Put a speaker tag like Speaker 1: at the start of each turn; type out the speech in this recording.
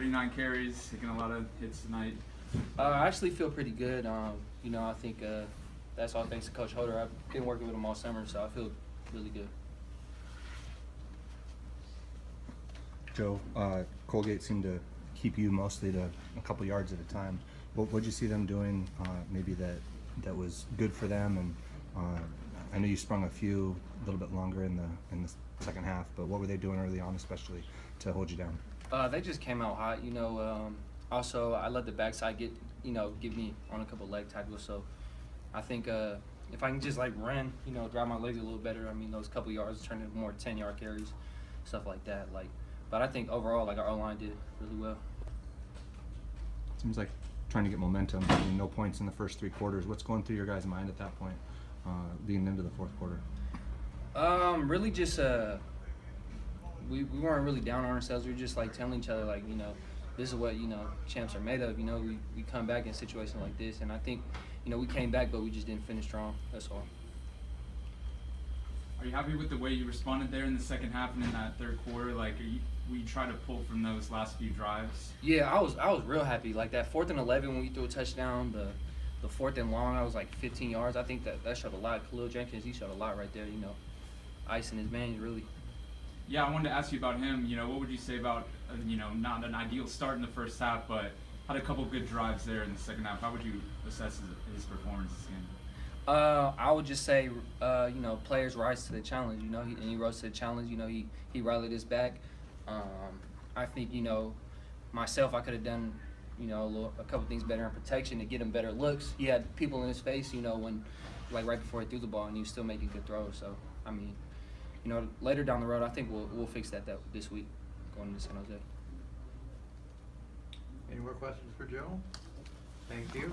Speaker 1: 39 carries, taking a lot of hits tonight.
Speaker 2: I actually feel pretty good. I think that's all thanks to Coach Holder. I've been working with him all summer, so I feel really good.
Speaker 3: Joe, Colgate seemed to keep you mostly to a couple yards at a time. What'd you see them doing maybe that was good for them? And I know you sprung a few a little bit longer in the second half, but what were they doing early on, especially to hold you down?
Speaker 2: They just came out hot. Also, I let the backside give me on a couple leg tackles. So I think if I can just run, drive my legs a little better. I mean, those couple yards turn into more 10-yard carries, stuff like that. But I think overall, our O-line did really well.
Speaker 3: Seems like trying to get momentum. I mean, no points in the first 3 quarters. What's going through your guys' mind at that point, leading into the fourth quarter?
Speaker 2: Really just we weren't really down on ourselves. We were just telling each other this is what champs are made of. We come back in situations like this, and I think we came back, but we just didn't finish strong. That's all.
Speaker 1: Are you happy with the way you responded there in the second half and in that third quarter? Will you try to pull from those last few drives?
Speaker 2: Yeah, I was real happy. That 4th and 11 when we threw a touchdown, the 4th and long, I was 15 yards. I think that showed a lot. Khalil Jenkins, he showed a lot right there. Icing his man, really.
Speaker 1: Yeah, I wanted to ask you about him. What would you say about not an ideal start in the first half, but had a couple good drives there in the second half. How would you assess his performance this game?
Speaker 2: I would just say, players rise to the challenge. He rose to the challenge. He rallied his back. I think myself, I could have done a couple things better in protection to get him better looks. He had people in his face, when right before he threw the ball, and he was still making good throws. So I mean, later down the road, I think we'll fix that this week going into San Jose.
Speaker 4: Any more questions for Joe? Thank you.